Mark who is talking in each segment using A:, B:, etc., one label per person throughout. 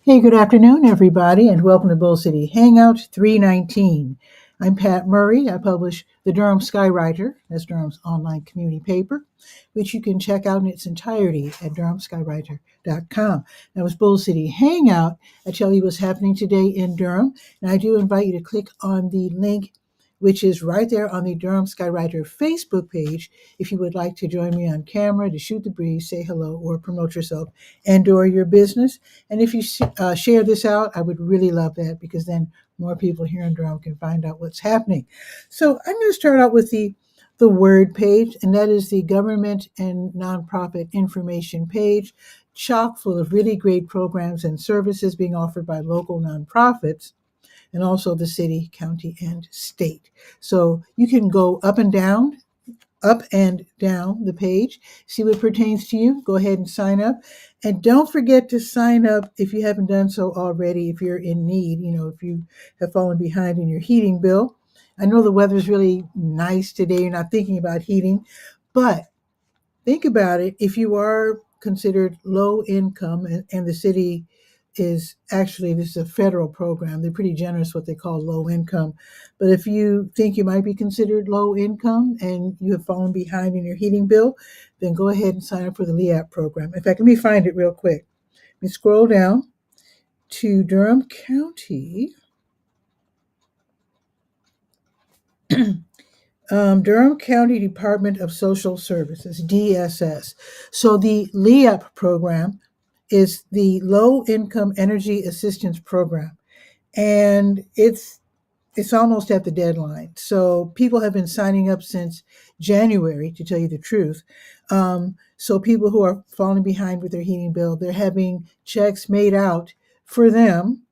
A: Hey, good afternoon, everybody, and welcome to Bull City Hangout 319. I'm Pat Murray. I publish the Durham Skywriter, that's Durham's online community paper, which you can check out in its entirety at durhamskywriter.com. Now, with Bull City Hangout, I tell you what's happening today in Durham, and I do invite you to click on the link which is right there on the Durham Skywriter Facebook page if you would like to join me on camera to shoot the breeze, say hello, or promote yourself and/or your business. And if you share this out, I would really love that because then more people here in Durham can find out what's happening. So I'm going to start out with the word page, and that is the government and nonprofit information page, chock full of really great programs and services being offered by local nonprofits and also the city, county, and state. So you can go up and down the page, see what pertains to you. Go ahead and sign up. And don't forget to sign up if you haven't done so already, if you're in need, if you have fallen behind in your heating bill. I know the weather's really nice today. You're not thinking about heating, but think about it. If you are considered low income, and the city is actually, this is a federal program, they're pretty generous what they call low income. But if you think you might be considered low income and you have fallen behind in your heating bill, then go ahead and sign up for the LEAP program. In fact, let me find it real quick. Let me scroll down to Durham County. Durham County Department of Social Services, DSS. So the LEAP program is the Low Income Energy Assistance Program, and it's almost at the deadline. So people have been signing up since January, to tell you the truth. So people who are falling behind with their heating bill, they're having checks made out for them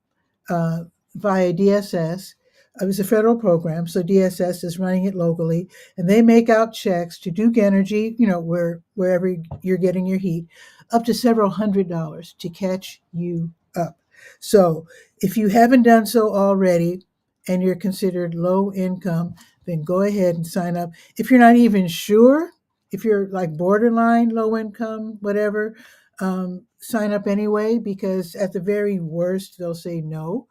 A: uh, via DSS. It was a federal program, so DSS is running it locally, and they make out checks to Duke Energy, wherever you're getting your heat, up to several $100s to catch you up. So if you haven't done so already and you're considered low income, then go ahead and sign up. If you're not even sure, if you're like borderline low income, whatever, sign up anyway, because at the very worst, they'll say no.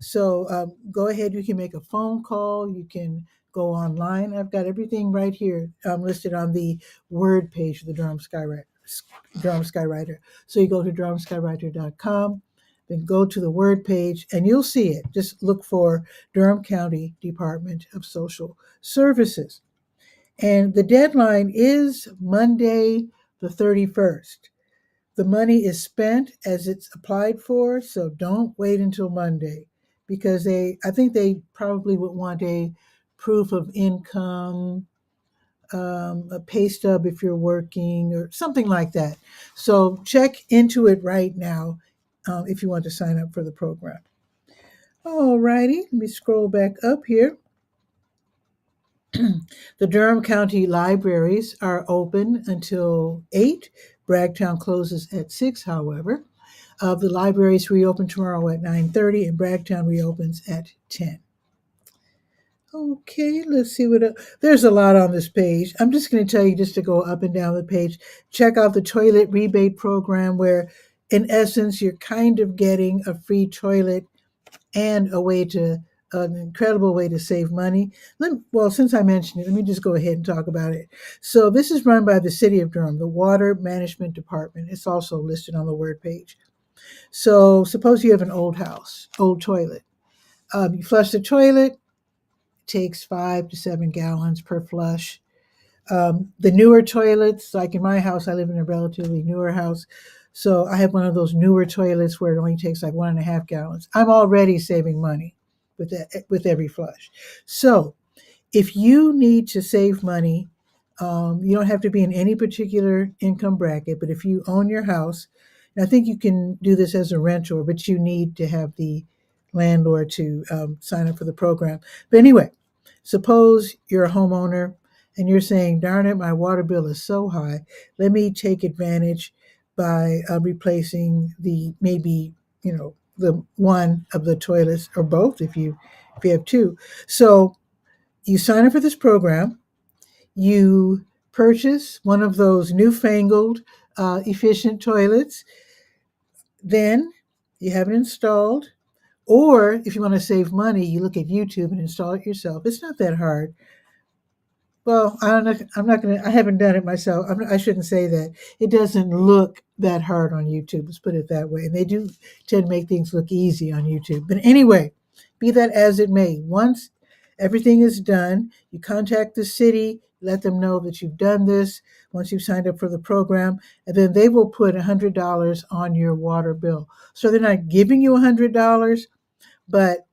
A: So go ahead. You can make a phone call. You can go online. I've got everything right here listed on the word page of the Durham Skywriter. So you go to durhamskywriter.com, then go to the word page, and you'll see it. Just look for Durham County Department of Social Services. And the deadline is Monday, the 31st. The money is spent as it's applied for, so don't wait until Monday because I think they probably would want a proof of income, a pay stub if you're working, or something like that. So check into it right now if you want to sign up for the program. All righty, let me scroll back up here. The Durham County libraries are open until 8. Bragtown closes at 6, however. The libraries reopen tomorrow at 9:30, and Bragtown reopens at 10. Okay, let's see there's a lot on this page. I'm just going to tell you just to go up and down the page. Check out the toilet rebate program where, in essence, you're kind of getting a free toilet and an incredible way to save money. Well, since I mentioned it, let me just go ahead and talk about it. So this is run by the City of Durham, the Water Management Department. It's also listed on the word page. So suppose you have an old house, old toilet. You flush the toilet, it takes 5 to 7 gallons per flush. The newer toilets, like in my house, I live in a relatively newer house. So I have one of those newer toilets where it only takes like 1.5 gallons. I'm already saving money with every flush. So if you need to save money, you don't have to be in any particular income bracket, but if you own your house, and I think you can do this as a renter, but you need to have the landlord to sign up for the program. But anyway, suppose you're a homeowner and you're saying, darn it, my water bill is so high. Let me take advantage by replacing the one of the toilets, or both if you have two. So you sign up for this program, you purchase one of those newfangled efficient toilets. Then You have it installed. Or if you want to save money, you look at YouTube and install it yourself. It's not that hard. Well, I don't know. I'm not gonna. I haven't done it myself. I shouldn't say that. It doesn't look that hard on YouTube. Let's put it that way. And they do tend to make things look easy on YouTube. But anyway, be that as it may, once everything is done, you contact the city, let them know that you've done this. Once you've signed up for the program, and then they will put $100 on your water bill. So they're not giving you $100, but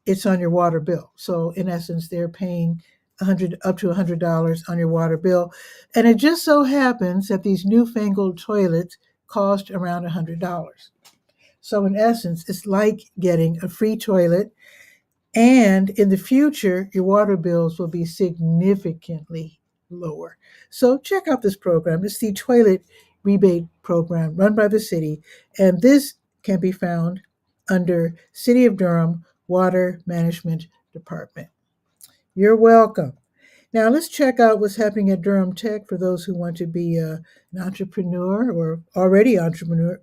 A: it's on your water bill. So in essence, they're paying 100 up to $100 on your water bill. And it just so happens that these newfangled toilets cost around $100. So in essence, it's like getting a free toilet. And in the future, your water bills will be significantly lower. So check out this program. It's the toilet rebate program run by the city. And this can be found under City of Durham Water Management Department. You're welcome. Now let's check out what's happening at Durham Tech for those who want to be an entrepreneur or already entrepreneurs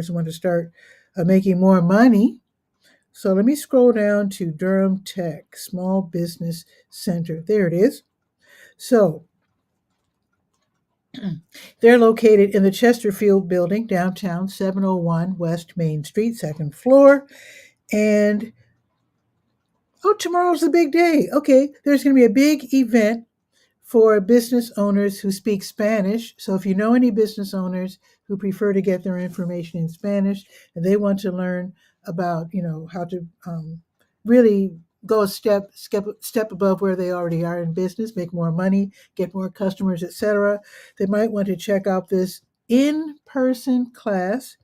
A: who want to start making more money. So let me scroll down to Durham Tech Small Business Center. There it is. So they're located in the Chesterfield building, downtown, 701 West Main Street, second floor. And oh, tomorrow's the big day. Okay, there's going to be a big event for business owners who speak Spanish. So if you know any business owners who prefer to get their information in Spanish and they want to learn about, how to really go a step above where they already are in business, make more money, get more customers, etc., they might want to check out this in-person class.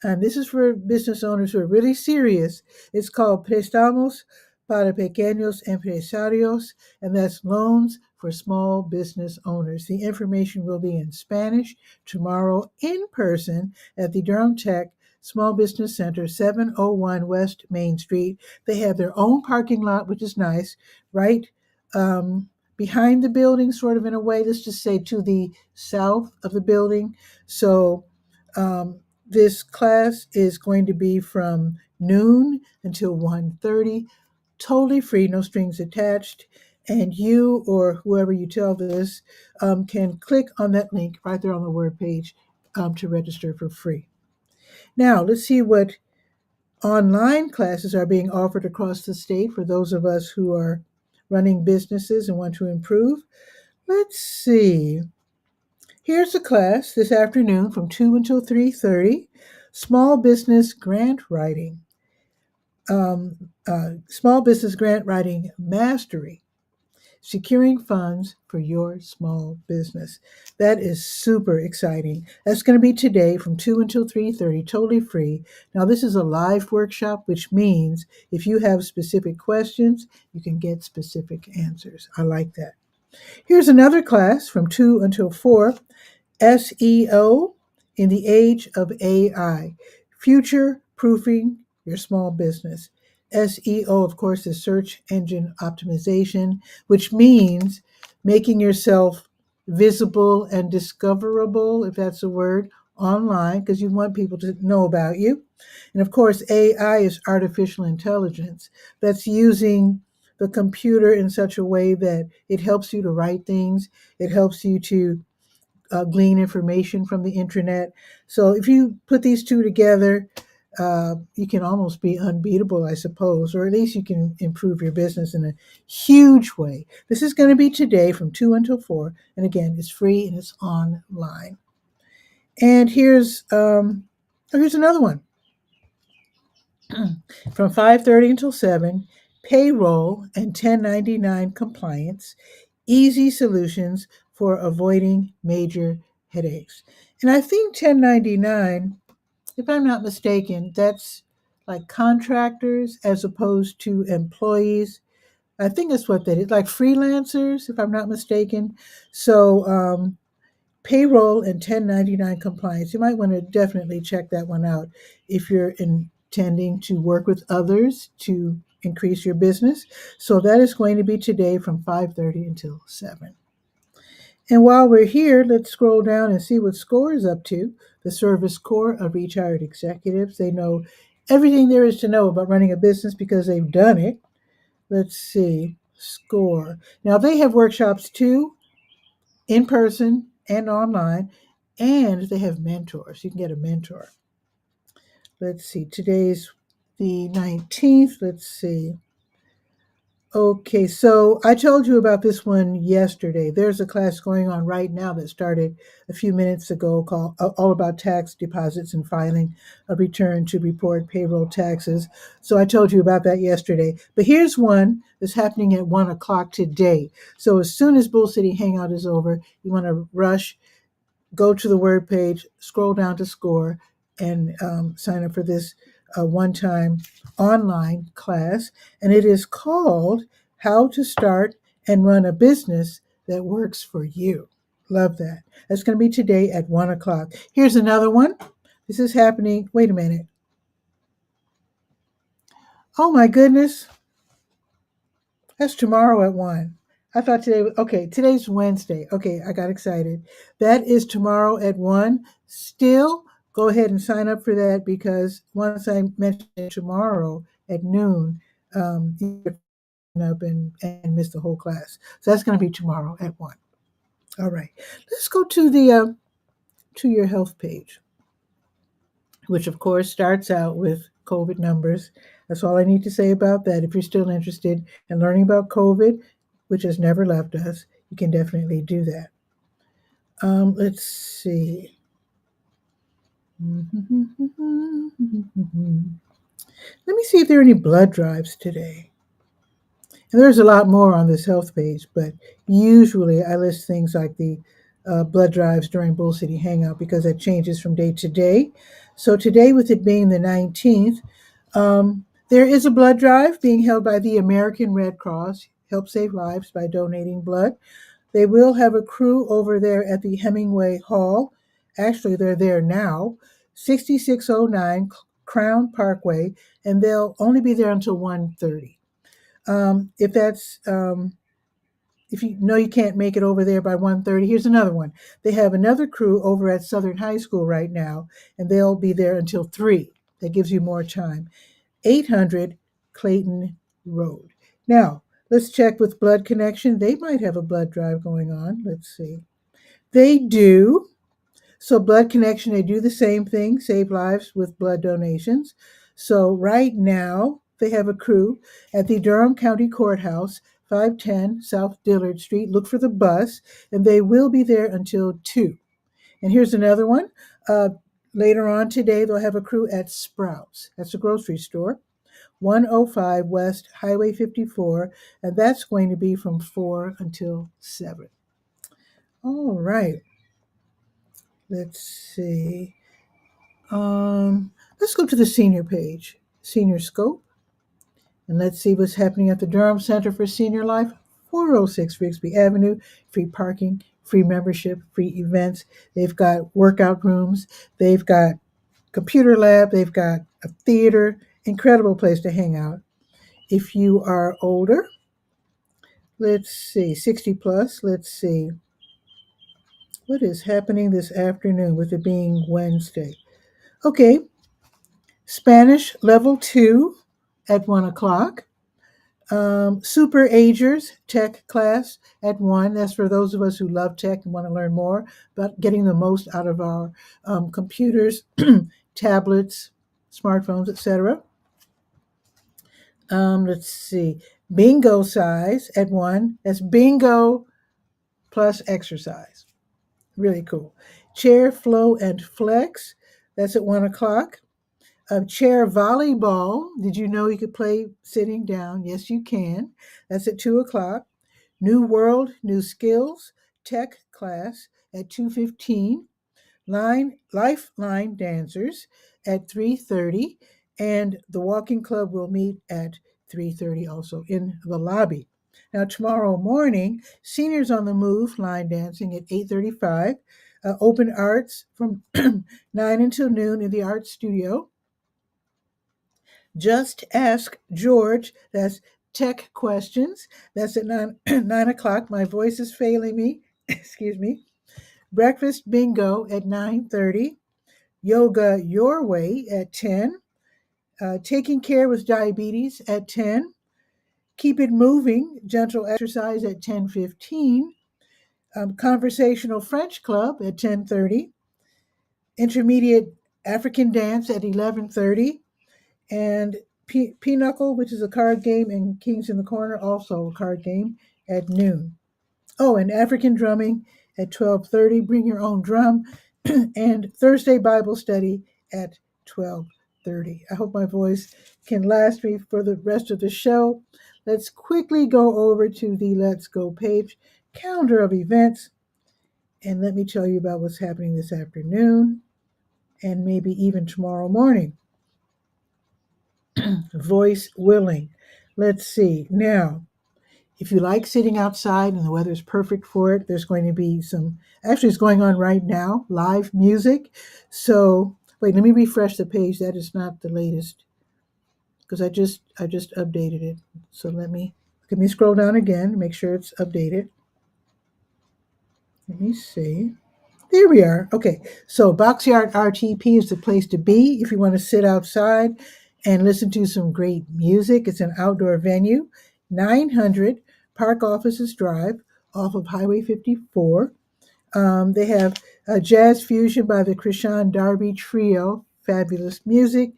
A: And this is for business owners who are really serious. It's called Préstamos para Pequeños Empresarios, and that's loans for small business owners. The information will be in Spanish tomorrow in person at the Durham Tech Small Business Center, 701 West Main Street. They have their own parking lot, which is nice, right behind the building, sort of in a way. Let's just say to the south of the building. So this class is going to be from noon until 1:30, totally free, no strings attached. And you or whoever you tell this can click on that link right there on the word page to register for free. Now, let's see what online classes are being offered across the state for those of us who are running businesses and want to improve. Let's see. Here's a class this afternoon from 2 until 3:30, Small Business Grant Writing. Small Business Grant Writing Mastery, securing funds for your small business. That is super exciting. That's going to be today from 2 until 3:30, totally free. Now, this is a live workshop, which means if you have specific questions, you can get specific answers. I like that. Here's another class from 2 until 4, SEO in the age of AI, future proofing your small business. SEO, of course, is search engine optimization, which means making yourself visible and discoverable, if that's a word, online, because you want people to know about you. And of course, AI is artificial intelligence. That's using the computer in such a way that it helps you to write things, it helps you to glean information from the internet. So if you put these two together, you can almost be unbeatable, I suppose, or at least you can improve your business in a huge way. This is going to be today from 2 until 4. And again, it's free and it's online. And here's another one. From 5:30 until 7, payroll and 1099 compliance, easy solutions for avoiding major headaches. And I think 1099, if I'm not mistaken, that's like contractors as opposed to employees. I think that's what that is, like freelancers, if I'm not mistaken. So payroll and 1099 compliance. You might want to definitely check that one out if you're intending to work with others to increase your business. So that is going to be today from 5:30 until 7. And while we're here, let's scroll down and see what SCORE is up to. The Service Corps of Retired Executives. They know everything there is to know about running a business because they've done it. Let's see. SCORE. Now, they have workshops too, in person and online, and they have mentors. You can get a mentor. Let's see. Today's the 19th. Let's see. Okay, so I told you about this one yesterday. There's a class going on right now that started a few minutes ago called All About Tax Deposits and Filing a Return to Report Payroll Taxes. So I told you about that yesterday. But here's one that's happening at 1 o'clock today. So as soon as Bull City Hangout is over, you want to rush, go to the word page, scroll down to SCORE, and sign up for this one-time online class. And it is called How to Start and Run a Business That Works for You. Love that. That's going to be today at 1 o'clock. Here's another one. This is happening. Wait a minute. Oh my goodness. That's tomorrow at 1. I thought today was, okay, today's Wednesday. Okay, I got excited. That is tomorrow at 1. Still, go ahead and sign up for that because once I mention it tomorrow at noon, you can sign up and miss the whole class. So that's going to be tomorrow at 1. All right. Let's go to the to your health page, which of course starts out with COVID numbers. That's all I need to say about that. If you're still interested in learning about COVID, which has never left us, you can definitely do that. Let's see. Let me see if there are any blood drives today. And there's a lot more on this health page, but usually I list things like the blood drives during Bull City Hangout because that changes from day to day. So today, with it being the 19th, there is a blood drive being held by the American Red Cross. Help save lives by donating blood. They will have a crew over there at the Hemingway Hall. Actually, they're there now, 6609 Crown Parkway, and they'll only be there until 1:30. If that's if you know you can't make it over there by 1:30, here's another one. They have another crew over at Southern High School right now, and they'll be there until 3. That gives you more time. 800 Clayton Road. Now, let's check with Blood Connection. They might have a blood drive going on. Let's see. They do. So, Blood Connection, they do the same thing, save lives with blood donations. So, right now, they have a crew at the Durham County Courthouse, 510 South Dillard Street. Look for the bus, and they will be there until 2. And here's another one. Later on today, they'll have a crew at Sprouts. That's a grocery store, 105 West Highway 54, and that's going to be from 4 until 7. All right. Let's see. Let's go to the senior page, Senior Scope, and let's see what's happening at the Durham Center for Senior Life, 406 Rigsby Avenue. Free parking, free membership, free events. They've got workout rooms. They've got computer lab. They've got a theater. Incredible place to hang out. If you are older, let's see, 60 plus, let's see. What is happening this afternoon with it being Wednesday? Okay, Spanish level 2 at 1 o'clock. Super Agers tech class at 1. That's for those of us who love tech and want to learn more about getting the most out of our computers, tablets, smartphones, etc. Let's see. Bingo size at 1. That's bingo plus exercise. Really cool. Chair flow and flex. That's at 1 o'clock. Chair volleyball. Did you know you could play sitting down? Yes, you can. That's at 2 o'clock. New World, New Skills tech class at 2:15. Lifeline dancers at 3:30, and the walking club will meet at 3:30 also in the lobby. Now tomorrow morning, seniors on the move line dancing at 8:35. Open arts from 9 until noon in the art studio. Just Ask George. That's tech questions. That's at 9 o'clock. My voice is failing me. excuse me, breakfast bingo at 9:30, yoga your way at 10, taking care with diabetes at 10, keep it moving, gentle exercise at 10:15, conversational French club at 10:30, intermediate African dance at 11:30, and Pinochle, which is a card game, and Kings in the Corner, also a card game, at noon. Oh, and African drumming at 12:30. Bring your own drum, and Thursday Bible study at 12:30. I hope my voice can last me for the rest of the show. Let's quickly go over to the Let's Go page, calendar of events, and let me tell you about what's happening this afternoon and maybe even tomorrow morning. Voice willing. Let's see. Now, if you like sitting outside and the weather is perfect for it, there's going to be some, actually, it's going on right now, live music. So, wait, let me refresh the page. That is not the latest because I just updated it. So let me scroll down again, make sure it's updated. Let me see. There we are. Okay, so Boxyard RTP is the place to be if you want to sit outside and listen to some great music. It's an outdoor venue, 900 Park Offices Drive off of Highway 54. They have a jazz fusion by the Krishan Darby Trio, fabulous music,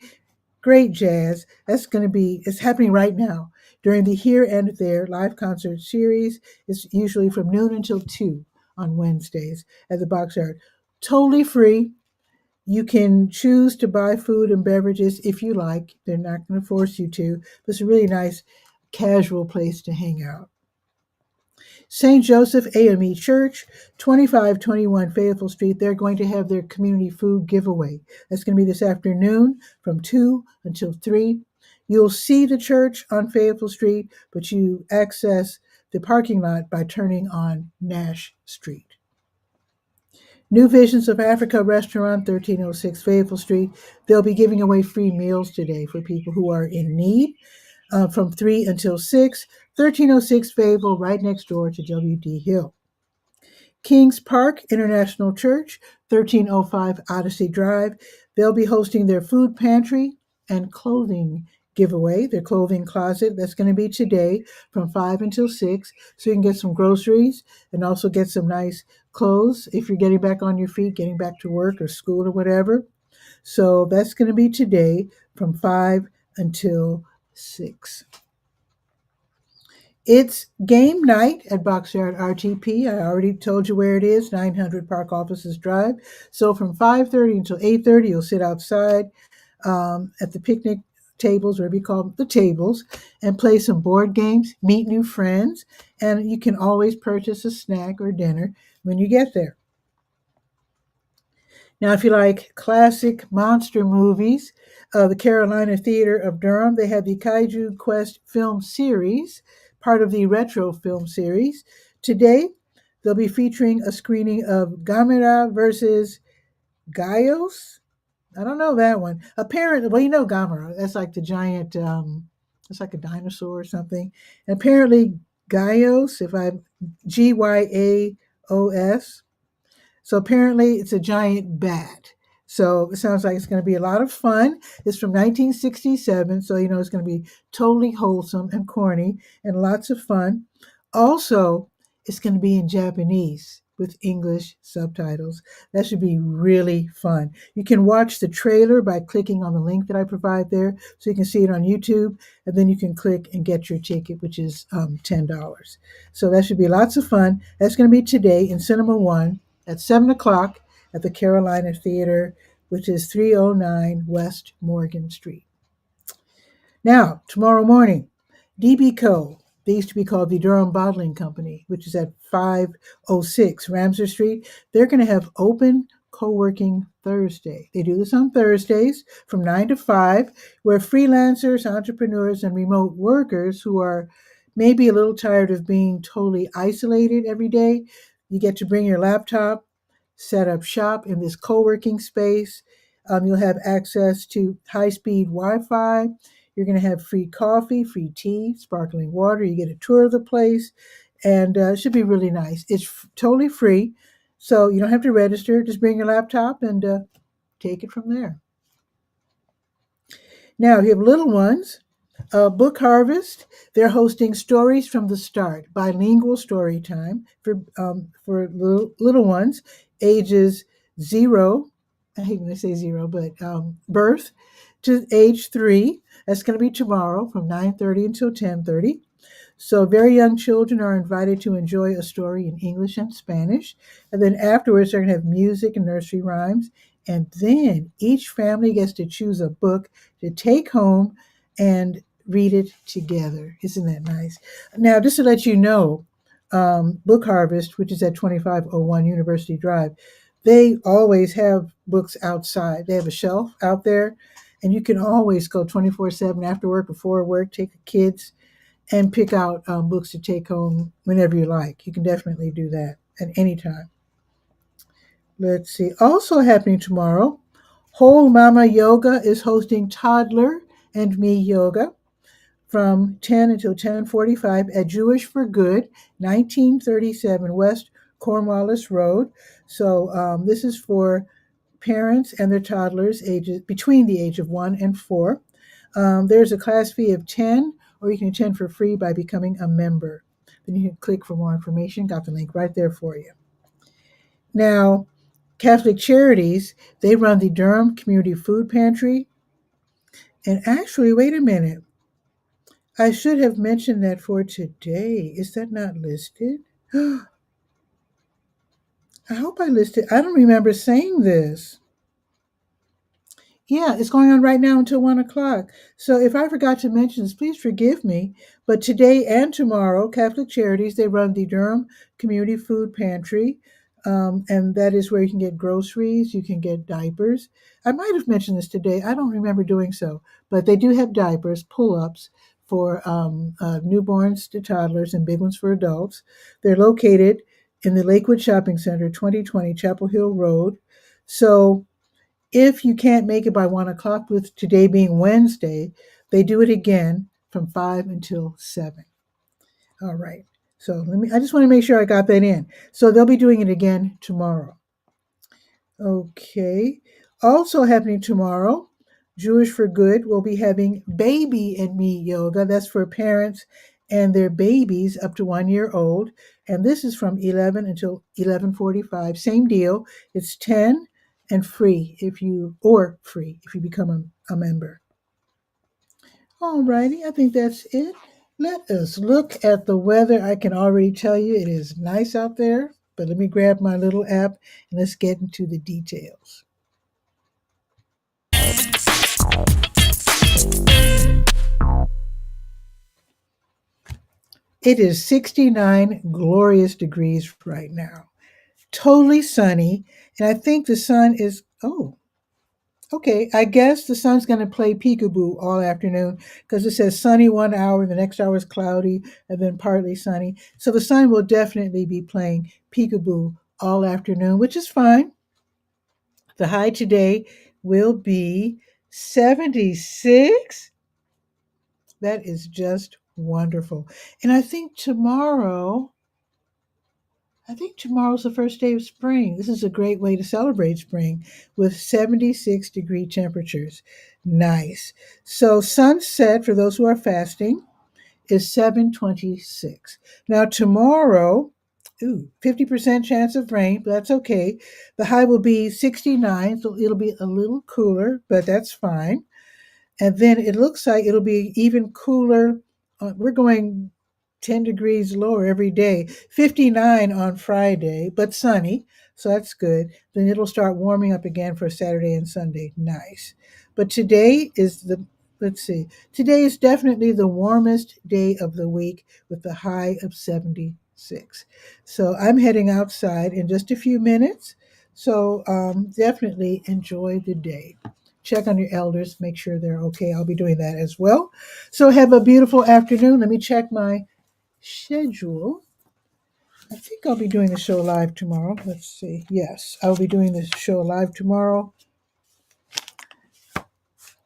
A: great jazz. It's happening right now during the Here and There live concert series. It's usually from noon until 2 on Wednesdays at the Boxyard. Totally free. You can choose to buy food and beverages if you like. They're not going to force you to. But it's a really nice, casual place to hang out. St. Joseph AME Church, 2521 Fayetteville Street, they're going to have their community food giveaway. That's going to be this afternoon from 2 until 3. You'll see the church on Fayetteville Street, but you access the parking lot by turning on Nash Street. New Visions of Africa Restaurant, 1306 Fayetteville Street. They'll be giving away free meals today for people who are in need from 3 until 6. 1306 Fayetteville, right next door to W.D. Hill. Kings Park International Church, 1305 Odyssey Drive. They'll be hosting their food pantry and clothing giveaway, their clothing closet. That's going to be today from 5 until 6. So you can get some groceries and also get some nice clothes if you're getting back on your feet, getting back to work or school or whatever. So that's going to be today from 5 until 6. It's game night at Boxyard RTP. I already told you where it is, 900 Park Offices Drive. So from 5:30 until 8:30, you'll sit outside at the picnic tables, whatever you call them, the tables, and play some board games, meet new friends, and you can always purchase a snack or dinner when you get there. Now, if you like classic monster movies, the Carolina Theater of Durham, they have the Kaiju Quest film series, part of the retro film series. Today, they'll be featuring a screening of Gamera versus Gaios. I don't know that one. Apparently, well, you know Gamera. That's like the giant, it's like a dinosaur or something. And apparently, Gaios, if I, Gyos, so apparently it's a giant bat. So it sounds like it's going to be a lot of fun. It's from 1967, so you know it's going to be totally wholesome and corny and lots of fun. Also, it's going to be in Japanese with English subtitles. That should be really fun. You can watch the trailer by clicking on the link that I provide there, so you can see it on YouTube, and then you can click and get your ticket, which is $10. So that should be lots of fun. That's going to be today in Cinema One at 7 o'clock at the Carolina Theater, which is 309 West Morgan Street. Now, tomorrow morning, DB Co. They used to be called the Durham Bottling Company, which is at 506 Ramsey Street. They're going to have open co-working Thursday. They do this on Thursdays from 9 to 5, where freelancers, entrepreneurs, and remote workers who are maybe a little tired of being totally isolated every day, you get to bring your laptop, set up shop in this co-working space. You'll have access to high-speed Wi-Fi. You're going to have free coffee, free tea, sparkling water. You get a tour of the place, and it should be really nice. It's totally free, so you don't have to register. Just bring your laptop and take it from there. Now, if you have little ones, Book Harvest, they're hosting Stories from the Start, bilingual story time for little ones, ages 0, I hate when I say 0, but birth to age 3. That's going to be tomorrow from 9:30 until 10:30. So, very young children are invited to enjoy a story in English and Spanish. And then afterwards, they're going to have music and nursery rhymes. And then each family gets to choose a book to take home and read it together. Isn't that nice? Now, just to let you know, Book Harvest, which is at 2501 University Drive, they always have books outside. They have a shelf out there, and you can always go 24/7 after work, before work, take the kids and pick out books to take home whenever you like. You can definitely do that at any time. Let's see. Also happening tomorrow, Whole Mama Yoga is hosting Toddler and Me Yoga from 10 until 10:45 at Jewish for Good, 1937 West Cornwallis Road. So this is for parents and their toddlers ages between the age of 1 and 4. There's a class fee of 10, or you can attend for free by becoming a member. Then you can click for more information. Got the link right there for you. Now, Catholic Charities, they run the Durham Community Food Pantry. And actually, wait a minute. I should have mentioned that for today. Is that not listed? I hope I listed. I don't remember saying this. Yeah, it's going on right now until 1 o'clock. So if I forgot to mention this, please forgive me. But today and tomorrow, Catholic Charities, they run the Durham Community Food Pantry. And that is where you can get groceries, you can get diapers. I might have mentioned this today. I don't remember doing so. But they do have diapers, pull ups for newborns to toddlers and big ones for adults. They're located in the Lakewood Shopping Center, 2020 Chapel Hill Road. So if you can't make it by 1 o'clock, with today being Wednesday, they do it again from 5 until 7. All right. So I just want to make sure I got that in. So they'll be doing it again tomorrow. Okay. Also happening tomorrow, Jewish for Good will be having Baby and Me Yoga. That's for parents and their babies up to 1 year old. And this is from 11 until 11:45. Same deal. It's 10 and free if you become a member. All righty. I think that's it. Let us look at the weather. I can already tell you it is nice out there. But let me grab my little app and let's get into the details. It is 69 glorious degrees right now. Totally sunny. And I think the sun is, oh, okay. I guess the sun's going to play peekaboo all afternoon because it says sunny 1 hour, the next hour is cloudy, and then partly sunny. So the sun will definitely be playing peekaboo all afternoon, which is fine. The high today will be 76. That is just wonderful. And I think tomorrow's the first day of spring. This is a great way to celebrate spring with 76-degree temperatures. Nice. So sunset for those who are fasting is 7:26. Now tomorrow, 50% chance of rain, but that's okay. The high will be 69, so it'll be a little cooler, but that's fine. And then it looks like it'll be even cooler. We're going 10 degrees lower every day, 59 on Friday, but sunny. So that's good. Then it'll start warming up again for Saturday and Sunday. Nice. But let's see, today is definitely the warmest day of the week with the high of 76. So I'm heading outside in just a few minutes. So definitely enjoy the day. Check on your elders, make sure they're okay. I'll be doing that as well. So have a beautiful afternoon. Let me check my schedule. I think I'll be doing the show live tomorrow. Let's see. Yes, I'll be doing the show live tomorrow.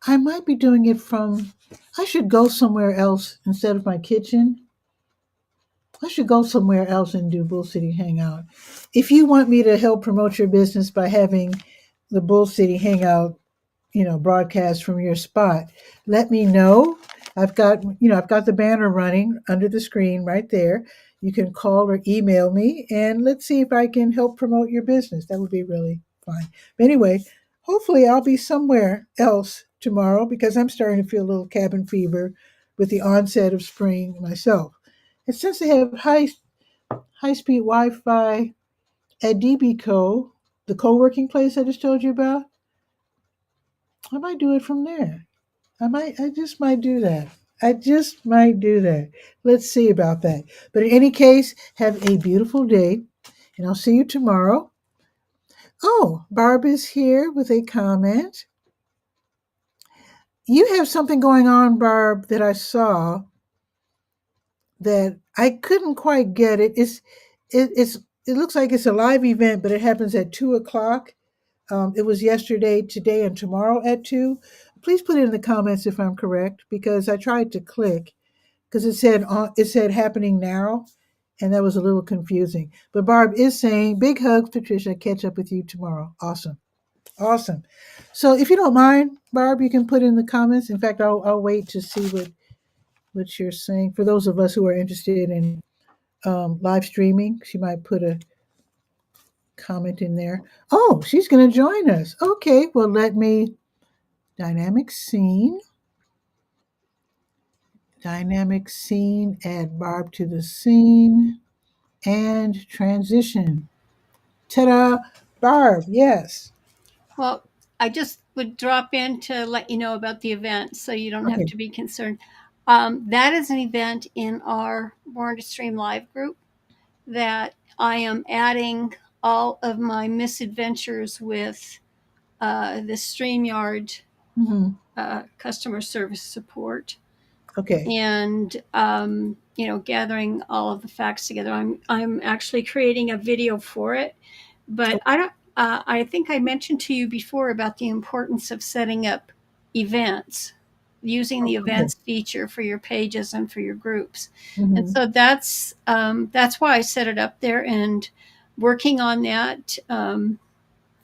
A: I might be doing it I should go somewhere else instead of my kitchen. I should go somewhere else and do Bull City Hangout. If you want me to help promote your business by having the Bull City Hangout, broadcast from your spot, let me know. I've got the banner running under the screen right there. You can call or email me and let's see if I can help promote your business. That would be really fun. But anyway, hopefully I'll be somewhere else tomorrow because I'm starting to feel a little cabin fever with the onset of spring myself. And since they have high speed Wi-Fi at DBCo, the co-working place I just told you about, I might do it from there. I just might do that. I just might do that. Let's see about that. But in any case, have a beautiful day, and I'll see you tomorrow. Oh, Barb is here with a comment. You have something going on, Barb, that I saw that I couldn't quite get it. It looks like it's a live event, but it happens at 2 o'clock. It was yesterday, today, and tomorrow at 2. Please put it in the comments if I'm correct, because I tried to click because it said happening now, and that was a little confusing. But Barb is saying, big hugs, Patricia. Catch up with you tomorrow. Awesome. Awesome. So if you don't mind, Barb, you can put in the comments. In fact, I'll wait to see what you're saying. For those of us who are interested in live streaming, she might put a comment in there. Oh, she's going to join us. Okay, well, let me dynamic scene, add Barb to the scene, and transition. Ta-da, Barb, yes.
B: Well, I just would drop in to let you know about the event so you don't have
A: Okay.
B: to be concerned. That is an event in our Born to Stream Live group that I am adding all of my misadventures with the StreamYard
A: Hmm.
B: customer service support
A: Okay.
B: and gathering all of the facts together. I'm actually creating a video for it, but I don't. I think I mentioned to you before about the importance of setting up events, using the
A: Okay.
B: events feature for your pages and for your groups, and
A: Hmm.
B: so that's why I set it up there and working on that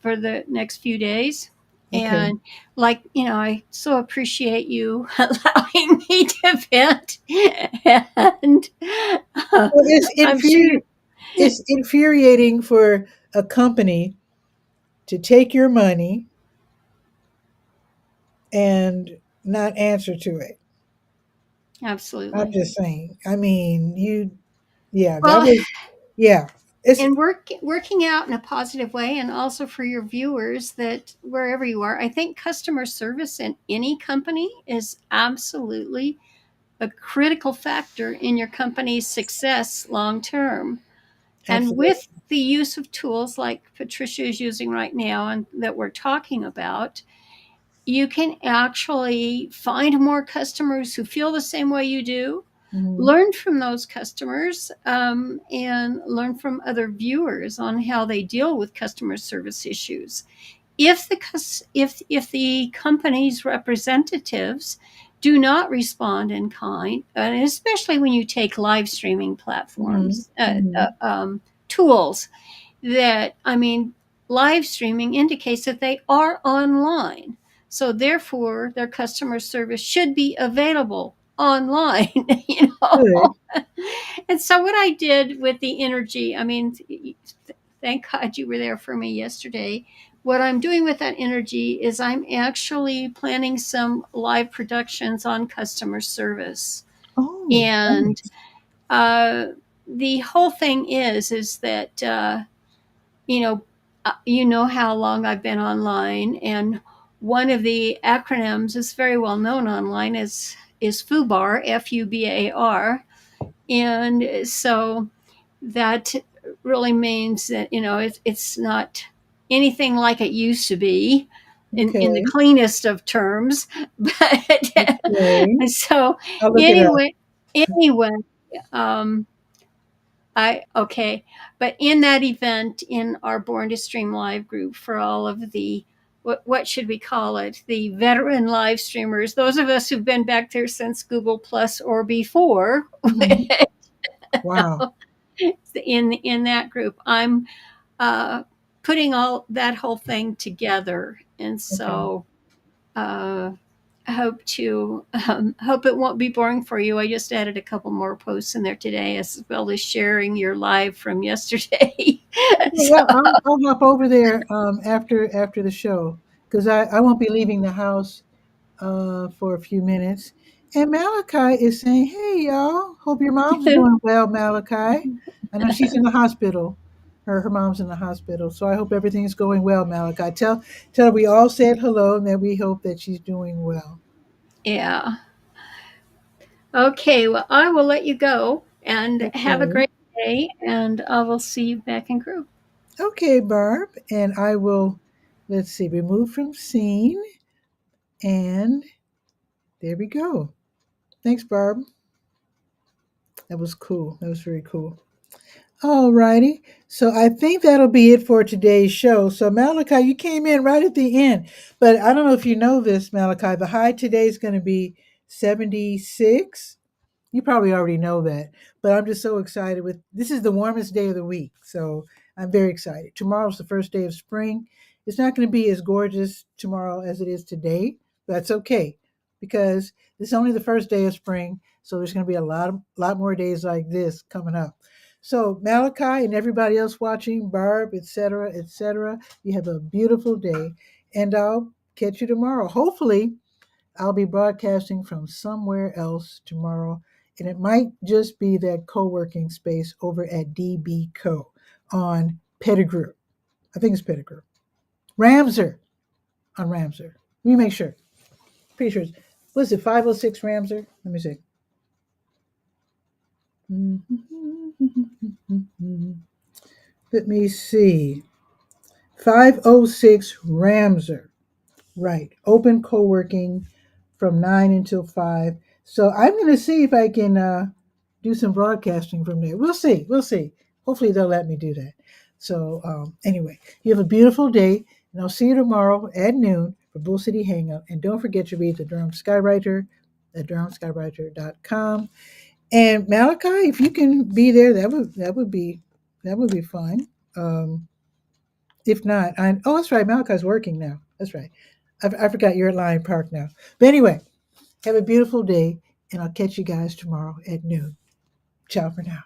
B: for the next few days.
A: Okay.
B: And I so appreciate you allowing me to vent. And
A: Well,
B: I'm sure you,
A: it's infuriating for a company to take your money and not answer to it. I'm
B: absolutely.
A: just saying. I mean, yeah, that
B: Well,
A: was, yeah. It's,
B: and working out in a positive way, and also for your viewers that wherever you are, I think customer service in any company is absolutely a critical factor in your company's success long term. And
A: absolutely.
B: with the use of tools like Patricia is using right now and that we're talking about, you can actually find more customers who feel the same way you do,
A: Hmm.
B: learn from those customers, and learn from other viewers on how they deal with customer service issues. If the company's representatives do not respond in kind, and especially when you take live streaming
A: Hmm.
B: platforms,
A: Hmm.
B: tools, that I mean, live streaming indicates that they are online, so therefore their customer service should be available online.
A: Good.
B: And so what I did with the energy, I mean, thank God you were there for me yesterday. What I'm doing with that energy is I'm actually planning some live productions on customer service.
A: Oh,
B: And
A: nice.
B: uh, the whole thing is that you know you know how long I've been online, and one of the acronyms is very well known online is FUBAR, FUBAR, and so that really means that it's not anything like it used to be in the
A: Okay.
B: cleanest of terms. But
A: Okay.
B: so
A: I'll look it up.
B: anyway, um I okay, but in that event, in our Born to Stream Live group, for all of the what should we call it, the veteran live streamers, those of us who've been back there since Google Plus or before,
A: Hmm. Wow.
B: In that group. I'm uh, putting all that whole thing together, and
A: Okay.
B: so uh, hope it won't be boring for you. I just added a couple more posts in there today, as well as sharing your live from yesterday.
A: Okay,
B: So
A: yeah, I'll hop over there after the show because I won't be leaving the house for a few minutes. And Malachi is saying, "Hey, y'all, hope your mom's doing well, Malachi. I know she's in the hospital. Her mom's in the hospital, so I hope everything's going well, Malachi. Tell her we all said hello and that we hope that she's doing well."
B: yeah. Okay. Well, I will let you go and have a
A: Okay,
B: great day, and I will see you back in group.
A: okay, Barb, and I will. Let's see, remove from scene, and there we go. Thanks, Barb. That was cool. That was very cool. All righty. So I think that'll be it for today's show. So Malachi, you came in right at the end, but I don't know if you know this, Malachi. The high today is going to be 76. You probably already know that, but I'm just so excited with this is the warmest day of the week. So I'm very excited. Tomorrow's the first day of spring. It's not going to be as gorgeous tomorrow as it is today. That's okay because this is only the first day of spring. So there's going to be a lot more days like this coming up. So Malachi and everybody else watching, Barb, etc., you have a beautiful day, and I'll catch you tomorrow. Hopefully, I'll be broadcasting from somewhere else tomorrow, and it might just be that co working space over at DB Co on Pettigrew. I think it's Pettigrew. Ramser on Ramser. Let me make sure. Pretty sure it's, what is it, 506 Ramser? Let me see. Let me see. 506 Ramser. Right. Open co working from 9 until 5. So I'm going to see if I can do some broadcasting from there. We'll see. We'll see. Hopefully they'll let me do that. So anyway, you have a beautiful day, and I'll see you tomorrow at noon for Bull City Hangout. And don't forget to read the Durham Skywriter at durhamskywriter.com. And Malachi, if you can be there, that would be fun. Um, if not, that's right. Malachi's working now. That's right. I forgot you're at Lion Park now. But anyway, have a beautiful day, and I'll catch you guys tomorrow at noon. Ciao for now.